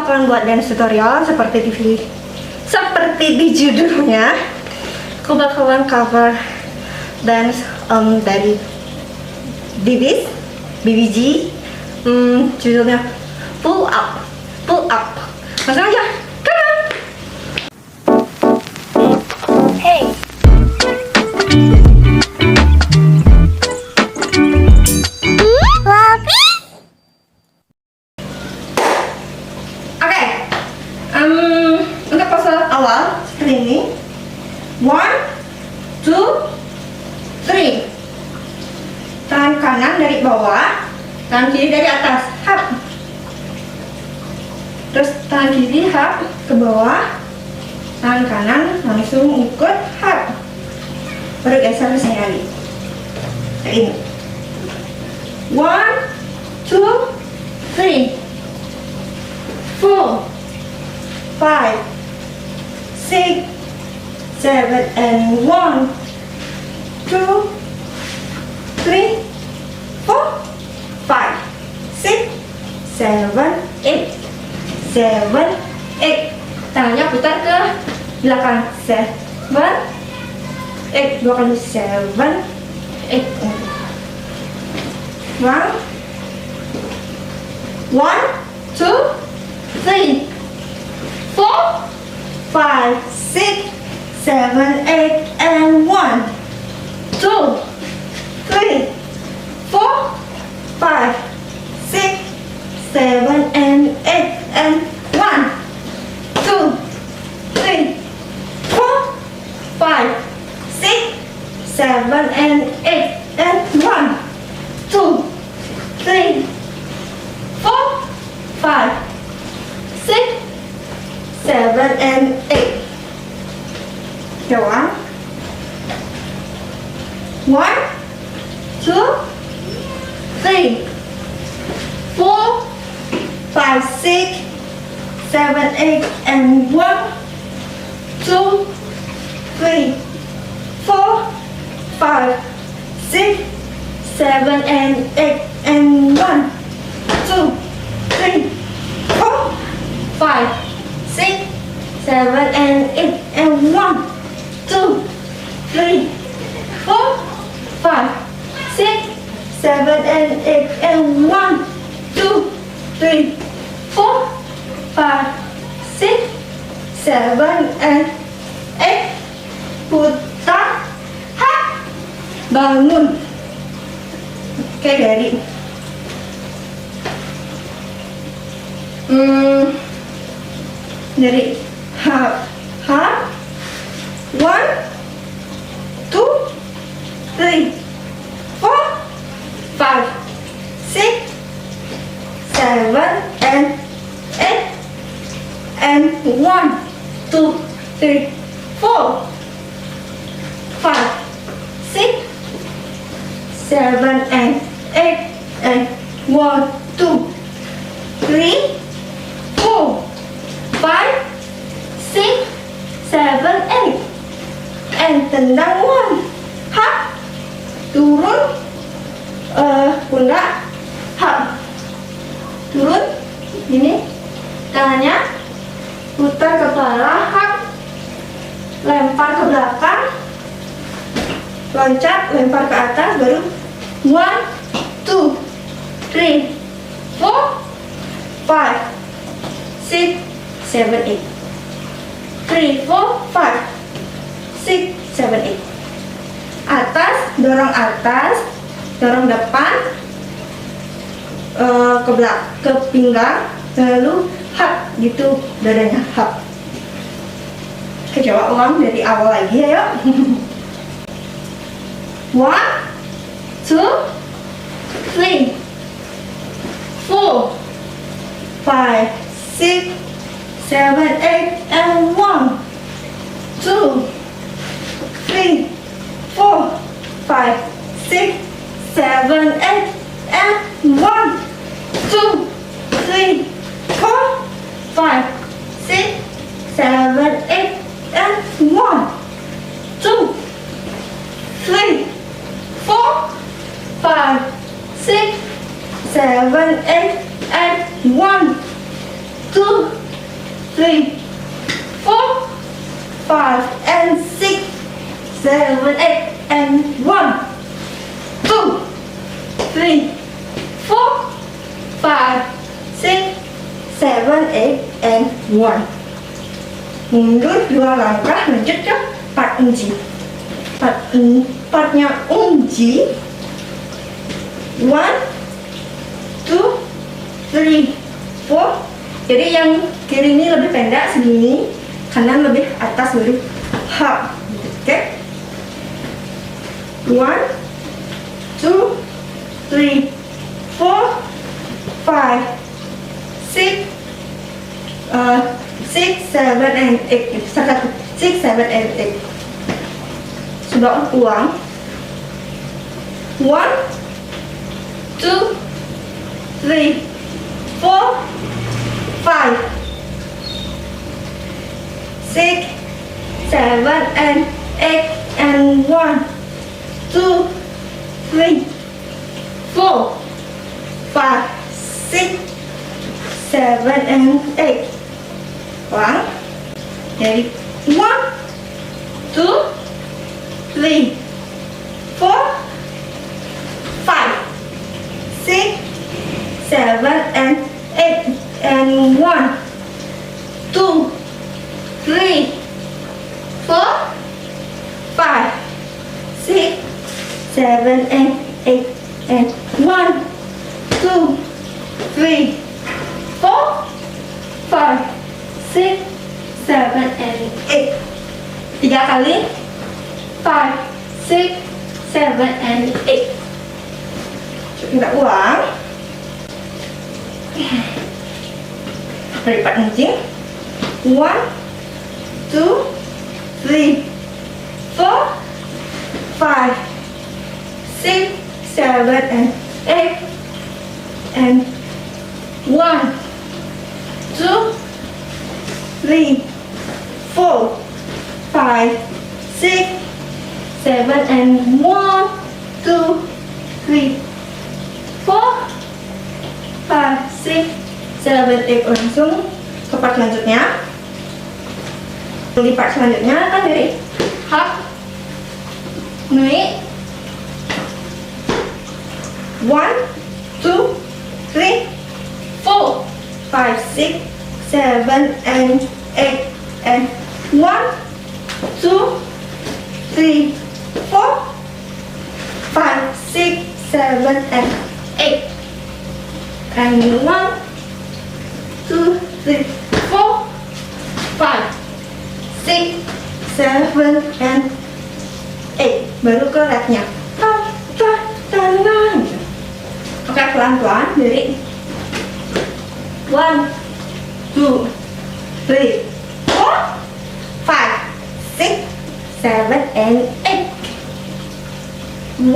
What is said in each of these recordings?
bakalan buat dance tutorial seperti di judulnya. Aku bakalan cover dance dari BDance, judulnya pull up. Langsung aja, come on. Hey. Untuk pose awal seperti ini. 1, 2, 3. Tangan kanan dari bawah, tangan kiri dari atas, hap. Terus tangan kiri hap ke bawah, tangan kanan langsung ikut hap. Baru geser ke sini lagi. Kayak ini. 1, 2, 3, 4, 5, 6, 7, and 1, 2, 3, 4, 5, 6, 7, 8. 7, 8. Tangannya putar ke belakang. 7, 8. 2 kali 7, 8. 1, 2, 3, 4, 5, 6, 7, 8, and 1, 2, 3, 4, 5, 6, 7, and 8, and 1, 2, 3, 4, 5, 6, 7, and 8, and 1, 2, 3, 4, 5, 6, 7, and 8. Go on. 1, 2, 3, 4, 5, 6, 7, 8, and 1, 2, 3, 4, 5, 6, 7, and 8, and 1, 2, 3, 4, 5, 6, 7, and 8, and 1, 2, 3, 4, 5, 6, 7, and 8, and 1, 2, 3, 4, 5, 6, 7, and 8. Putar, hap, bangun. Oke, dari hap, 1, 2, 3, 4, 5, 6, 7, and 8, and 1, 2, 3, 4, 5, 6, 7, and 8, and 1, 2, 3, 4, 5, 6, 7, 8, and tendang 1, hap, turun, pundak, hap, turun, ini, tangannya, putar kepala, hap, lempar ke belakang, loncat, lempar ke atas, baru 1, 2, 3, 4, 5, 6, 7, 8. 3, 4, 5, 6, 7, 8. Atas, dorong depan, ke pinggang, lalu hap, gitu dadanya, hap. Oke, coba ulang dari awal lagi ya, yuk. 1, 2, 3, 4, 5, 6, 7, 8, and 1, 2, 3, 4, 5, 6, 7, 8, and 1, 2, 3, 4, 5, 6, 7, 8, and 1, 2, 3, 4, 5, 6, 7, 8, and 1, 2, 3, 4, 5, and 6, 7, 8, and 1, 2, 3, 4, 5, 6, 7, 8, and 1. Mundur 2 langkah, lanjut ke part unji. Partnya unji. 1, 2, 3, 4. Jadi yang kiri ini lebih pendek segini, kanan lebih atas baru hop. Oke. 1, 2, 3, 4, 5, 6, 6, 7, and 8. 6, 7, and 8. Sudah ulang. 1, 2, 3, 4, 5, 6, 7, and 8, and 1, 2, 3, 4, 5, 6, 7, and 8. Ulang. Jadi 1, 2, 3, 4, 5, 6, 7, and 8, and 1, 2, 3, 4, 5, 6, 7, and 8, and 1, 2, 3, 4, 5, 6, 7, and 8. 3 kali. 5, 6, 7, and 8. Kita ulang. Dari part kencing. 1, 2, 3, 4, 5, 6, 7, and 8, and 1, 2, 3, 4, 5, 6, 7, and 1, 2, 3, 4, 5, 6, 7, 8. Langsung ke part selanjutnya. Di part selanjutnya kan dari hop, naik 1, 2, 3, 4, 5, 6, 7, and 8, and 1, 2, 3, 4, 5, 6, 7, and 8, and 1, 2, 3, 4, 5, 6, 7, and 8. Baru ke rapnya. Oke, pelan-pelan dari 1, 2, 3, 4, 5, 6, 7, and 8. 1,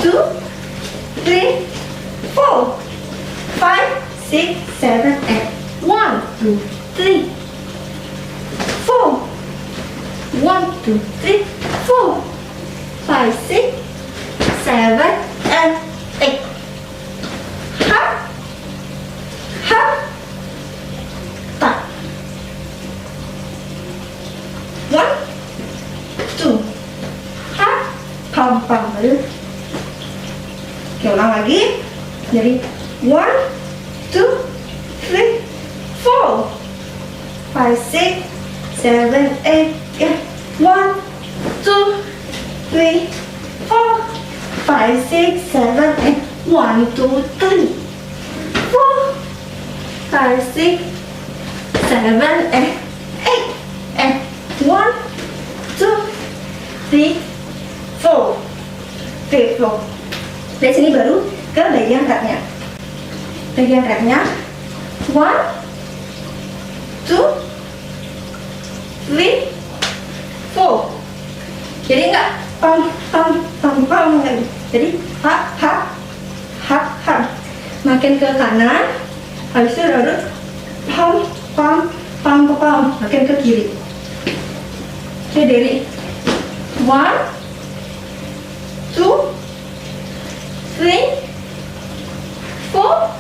2, 3, 4, 5, 6, 7, and 1, 2, 3, 4. 1, 2, 3, 4, 5, 6, 7, and 8. Hop, hop, tap. 1, 2, hop, pam, pam. Baru. Oke, ulang lagi. Jadi 1, 2, 3, 4, 5, 6, 7, 8, 1, 2, 3, 4, 5, 6, 7, and 1, 2, 3, 4, 5, 6, 7, and 8, and 1, 2, 3, 4. Dari sini baru ke bagian rapnya. Bagian rapnya 1, 2, 3, 4. Jadi enggak pam pam pam pam enggak. Jadi hap hap hap hap. Makin ke kanan, habis itu baru pam pam pam pam. Makin ke kiri. Oke, dari 1, 2, 3, 4,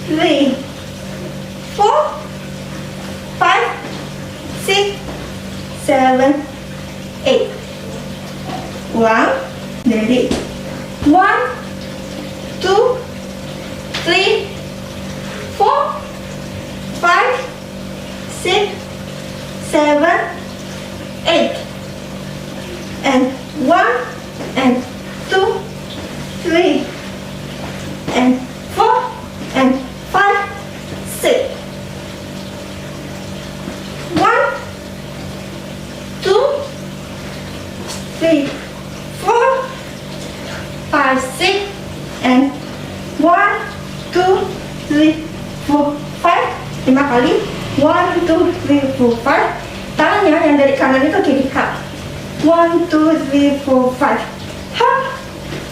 3, 4, 5, 6, 7, 8. Ulang dari 1, 2, 3, 4, 5, 6, 7, 8. And 1, and 2, 3, and 4, and 5, 6. 1, 2, 3, 4, 5, 6, and 1, 2, 3, 4, 5. 5 kali. 1, 2, 3, 4, 5. Tangannya yang dari kanan itu kiri hap. 1, 2, 3, 4, 5. Hap.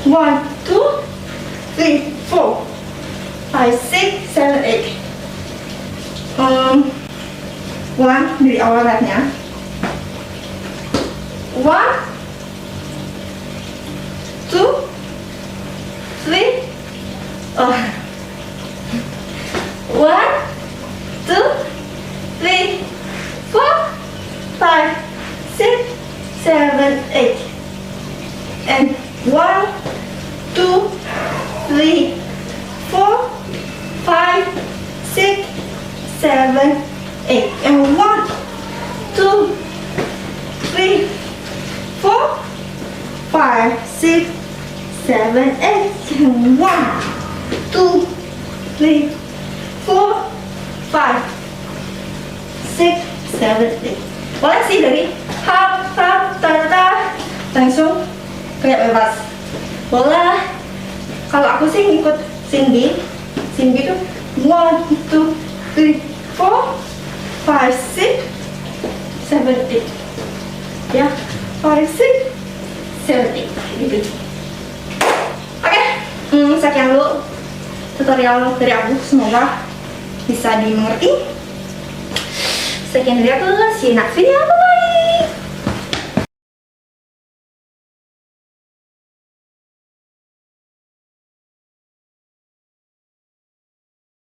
1, 2, 3, 4, 5, 6, 7, 8. Ulang dari awal rapnya. 1, 2, 3, 1, 2, 3, 4, 5, 6, 7, 8. And 1, 2, 3, 4, 5, 6, 7, 8. And 1, 2, 3, 4, 5, 6, 7, 8. And 1, 2, 3, 4, 5, 6, 7, 8. Boleh sih dari hap, hap, tata, langsung kayak bebas. Boleh. Kalau aku sih ngikut Cindy. Cindy tuh 1, 2, 3, 4, 5, 6, 7, 8. Ya, 5, 6, 7, 8 gitu. Oke, sekian dulu tutorial dari aku. Semoga bisa dimengerti. Sekian dari aku, see you next video. Bye-bye.